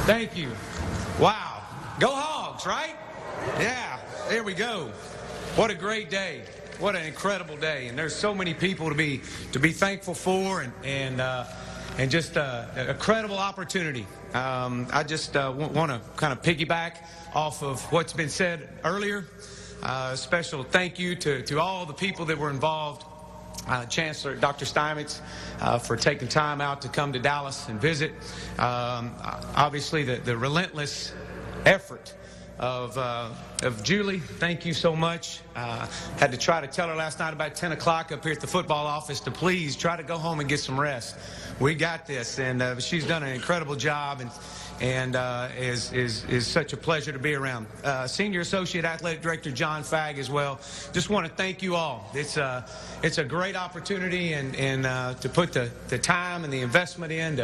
Thank you. Wow. Go Hogs, right? Yeah, there we go. What a great day. What an incredible day. And there's so many people to be thankful for and just a credible opportunity. I just want to kind of piggyback off of what's been said earlier. Special thank you to all the people that were involved. Chancellor Dr. Steinmetz for taking time out to come to Dallas and visit. Obviously, the relentless effort of Julie. Thank you so much. Had to try to tell her last night about 10 o'clock up here at the football office to please try to go home and get some rest. We got this, and she's done an incredible job, and is such a pleasure to be around. Senior Associate Athletic Director John Fagg as well. Just want to thank you all. It's a great opportunity and to put the time and the investment in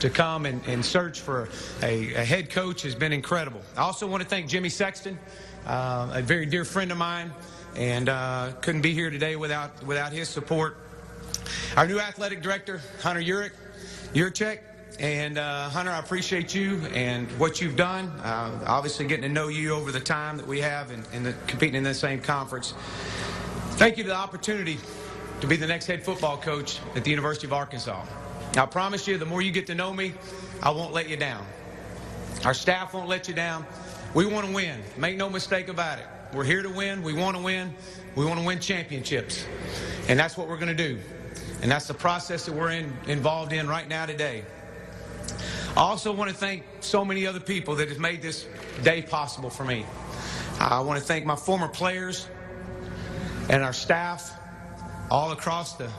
to come and search for a head coach has been incredible. I also want to thank Jimmy Sexton, a very dear friend of mine, and couldn't be here today without his support. Our new athletic director, Hunter Yurchek. And Hunter, I appreciate you and what you've done. Obviously getting to know you over the time that we have and competing in the same conference. Thank you to the opportunity to be the next head football coach at the University of Arkansas. I promise you, the more you get to know me, I won't let you down. Our staff won't let you down. We want to win. Make no mistake about it. We're here to win. We want to win. We want to win championships. And that's what we're going to do. And that's the process that we're involved in right now today. I also want to thank so many other people that have made this day possible for me. I want to thank my former players and our staff all across the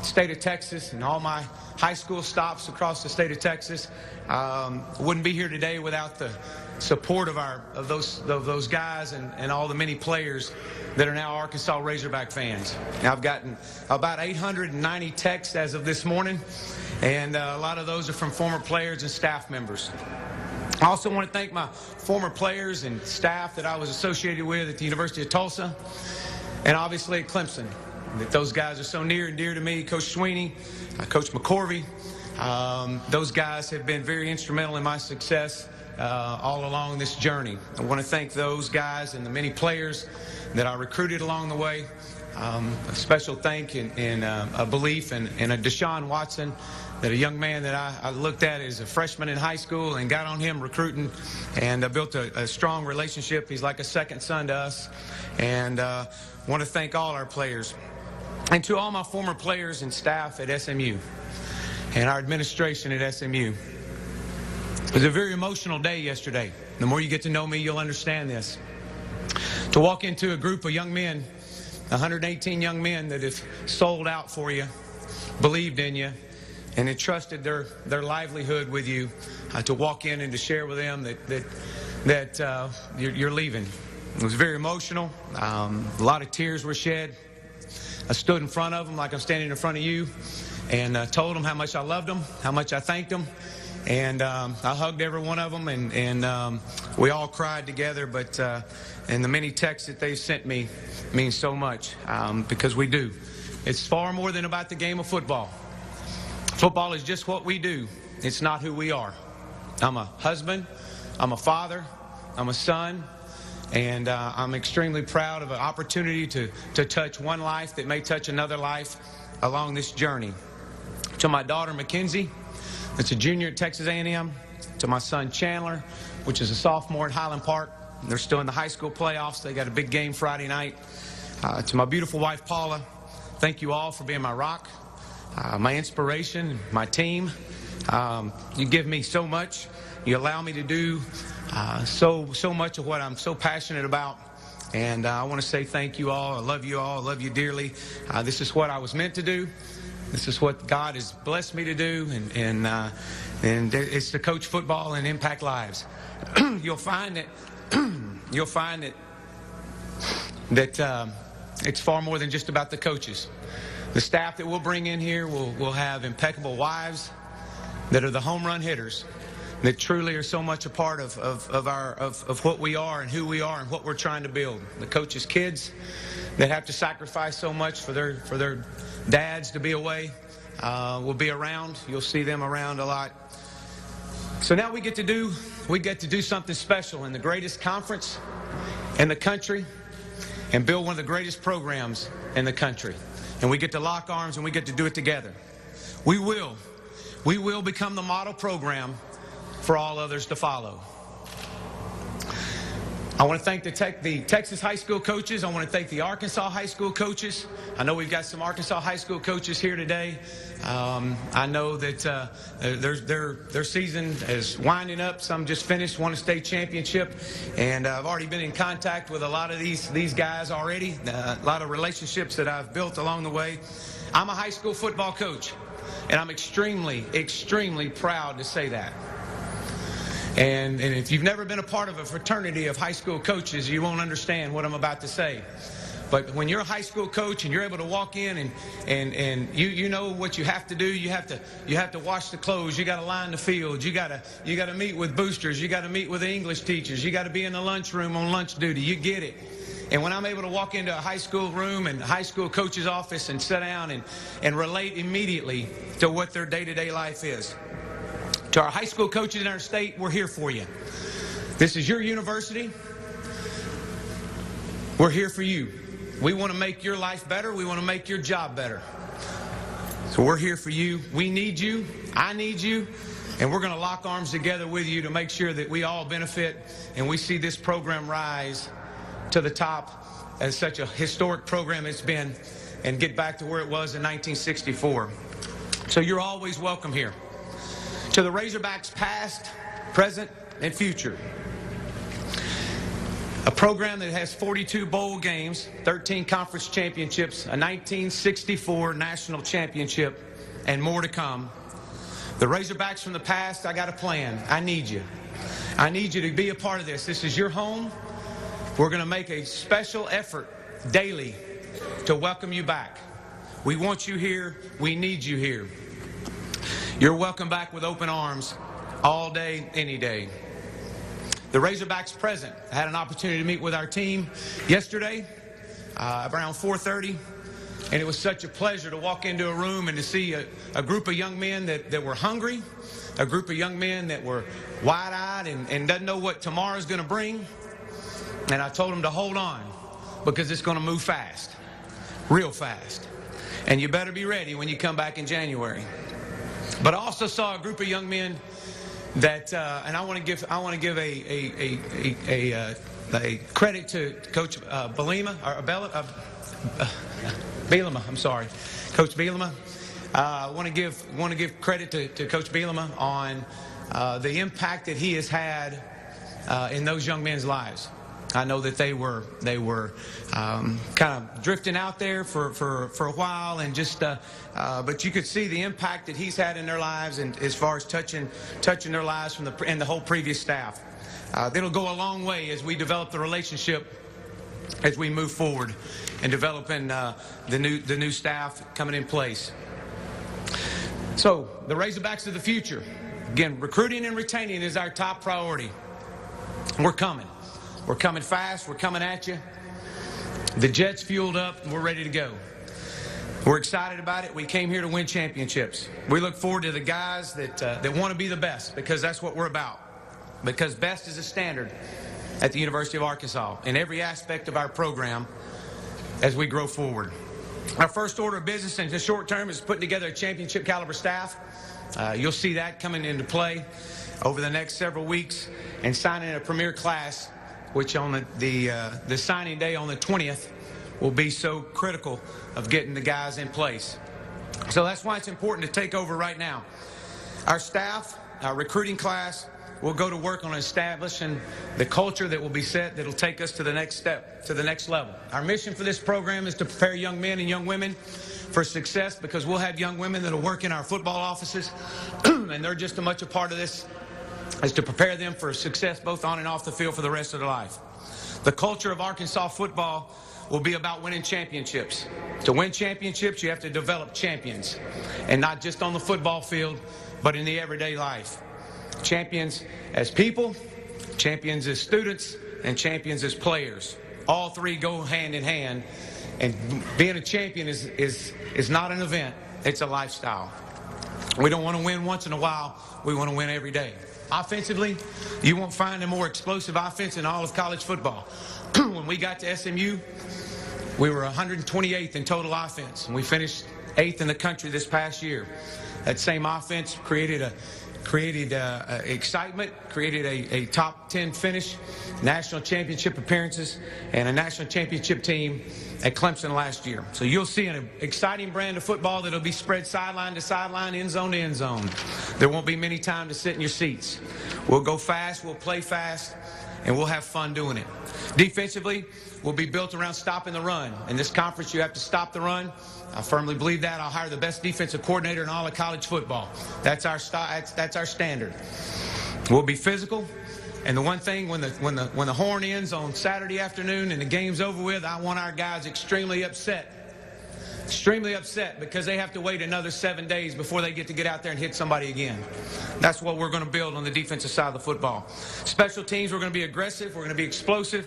state of Texas and all my high school stops across the state of Texas. Wouldn't be here today without the support of those guys and all the many players that are now Arkansas Razorback fans. Now, I've gotten about 890 texts as of this morning, and a lot of those are from former players and staff members. I also want to thank my former players and staff that I was associated with at the University of Tulsa and obviously at Clemson. That those guys are so near and dear to me. Coach Sweeney, Coach McCorvey, those guys have been very instrumental in my success all along this journey. I want to thank those guys and the many players that I recruited along the way. A special thank and a belief in a Deshaun Watson, that a young man that I looked at as a freshman in high school and got on him recruiting and built a strong relationship. He's like a second son to us. And want to thank all our players. And to all my former players and staff at SMU and our administration at SMU. It was a very emotional day yesterday. The more you get to know me, you'll understand this. To walk into a group of young men, 118 young men that have sold out for you, believed in you, and entrusted their livelihood with you, to walk in and to share with them that you're leaving. It was very emotional. A lot of tears were shed. I stood in front of them like I'm standing in front of you and told them how much I loved them, how much I thanked them. And I hugged every one of them, and we all cried together. But and the many texts that they've sent me mean so much, because we do. It's far more than about the game of football. Football is just what we do. It's not who we are. I'm a husband. I'm a father. I'm a son. And I'm extremely proud of an opportunity to touch one life that may touch another life along this journey. To my daughter, Mackenzie, that's a junior at Texas A&M. To my son, Chandler, which is a sophomore at Highland Park. They're still in the high school playoffs. They got a big game Friday night. To my beautiful wife, Paula, thank you all for being my rock, my inspiration, my team. You give me so much. You allow me to do so much of what I'm so passionate about. And I want to say thank you all. I love you all. I love you dearly. This is what I was meant to do. This is what God has blessed me to do. And it's to coach football and impact lives. You'll find that it's far more than just about the coaches. The staff that we'll bring in here will have impeccable wives that are the home run hitters, that truly are so much a part of what we are and who we are and what we're trying to build. The coaches' kids that have to sacrifice so much for their dads to be away will be around. You'll see them around a lot. So now we get to do something special in the greatest conference in the country and build one of the greatest programs in the country. And we get to lock arms and we get to do it together. We will become the model program for all others to follow. I want to thank the Texas high school coaches. I want to thank the Arkansas high school coaches. I know we've got some Arkansas high school coaches here today. I know that their season is winding up. Some just finished, won a state championship, and I've already been in contact with a lot of these guys already. A lot of relationships that I've built along the way. I'm a high school football coach, and I'm extremely, extremely proud to say that. And if you've never been a part of a fraternity of high school coaches, you won't understand what I'm about to say. But when you're a high school coach and you're able to walk in and you know what you have to do, you have to wash the clothes, you got to line the field, you got to meet with boosters, you got to meet with the English teachers, you got to be in the lunchroom on lunch duty. You get it. And when I'm able to walk into a high school room and high school coach's office and sit down and relate immediately to what their day-to-day life is. To our high school coaches in our state, we're here for you. This is your university. We're here for you. We want to make your life better. We want to make your job better. So we're here for you. We need you. I need you. And we're going to lock arms together with you to make sure that we all benefit and we see this program rise to the top as such a historic program it's been and get back to where it was in 1964. So you're always welcome here. To the Razorbacks past, present, and future. A program that has 42 bowl games, 13 conference championships, a 1964 national championship, and more to come. The Razorbacks from the past, I got a plan. I need you. I need you to be a part of this. This is your home. We're going to make a special effort daily to welcome you back. We want you here. We need you here. You're welcome back with open arms all day, any day. The Razorbacks present. I had an opportunity to meet with our team yesterday around 4:30, and it was such a pleasure to walk into a room and to see a group of young men that were hungry, a group of young men that were wide-eyed and doesn't know what tomorrow's going to bring. And I told them to hold on because it's going to move fast, real fast. And you better be ready when you come back in January. But I also saw a group of young men that, and I want to give a credit to Coach Bielema. I'm sorry, Coach Bielema. I want to give credit to Coach Bielema on the impact that he has had in those young men's lives. I know that they were kind of drifting out there for a while, and just but you could see the impact that he's had in their lives, and as far as touching their lives from the whole previous staff. That'll go a long way as we develop the relationship as we move forward and developing the new staff coming in place. So the Razorbacks of the future, again, recruiting and retaining is our top priority. We're coming. We're coming fast. We're coming at you. The jet's fueled up, and we're ready to go. We're excited about it. We came here to win championships. We look forward to the guys that want to be the best, because that's what we're about. Because best is a standard at the University of Arkansas in every aspect of our program as we grow forward. Our first order of business in the short term is putting together a championship caliber staff. You'll see that coming into play over the next several weeks, and signing a premier class, which on the signing day on the 20th will be so critical of getting the guys in place. So that's why it's important to take over right now. Our staff, our recruiting class, will go to work on establishing the culture that will be set that will take us to the next step, to the next level. Our mission for this program is to prepare young men and young women for success, because we'll have young women that will work in our football offices, and they're just as much a part of this as to prepare them for success both on and off the field for the rest of their life. The culture of Arkansas football will be about winning championships. To win championships, you have to develop champions, and not just on the football field, but in the everyday life. Champions as people, champions as students, and champions as players. All three go hand in hand, and being a champion is not an event, it's a lifestyle. We don't want to win once in a while, we want to win every day. Offensively, you won't find a more explosive offense in all of college football. When we got to SMU, we were 128th in total offense, and we finished 8th in the country this past year. That same offense created excitement, created a top 10 finish, national championship appearances, and a national championship team at Clemson last year. So you'll see an exciting brand of football that'll be spread sideline to sideline, end zone to end zone. There won't be many time to sit in your seats. We'll go fast, we'll play fast, and we'll have fun doing it. Defensively, we'll be built around stopping the run. In this conference, you have to stop the run. I firmly believe that. I'll hire the best defensive coordinator in all of college football. That's our standard. We'll be physical. And the one thing, when the horn ends on Saturday afternoon and the game's over with, I want our guys extremely upset because they have to wait another 7 days before they get out there and hit somebody again. That's what we're going to build on the defensive side of the football. Special teams, we're going to be aggressive, we're going to be explosive,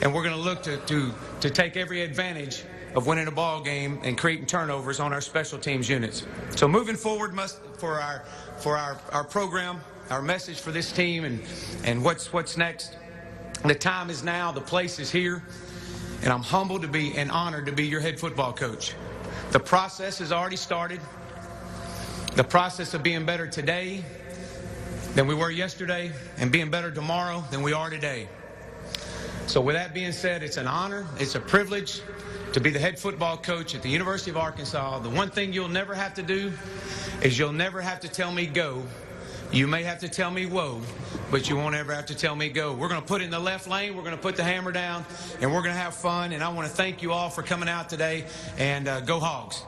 and we're going to look to take every advantage of winning a ball game and creating turnovers on our special teams units. So moving forward, for our program, our message for this team and what's next, the time is now, the place is here, and I'm humbled to be and honored to be your head football coach. The process has already started. The process of being better today than we were yesterday and being better tomorrow than we are today. So with that being said, it's an honor, it's a privilege to be the head football coach at the University of Arkansas. The one thing you'll never have to do is you'll never have to tell me go. You may have to tell me whoa, but you won't ever have to tell me go. We're going to put it in the left lane, we're going to put the hammer down, and we're going to have fun. And I want to thank you all for coming out today, and go Hogs.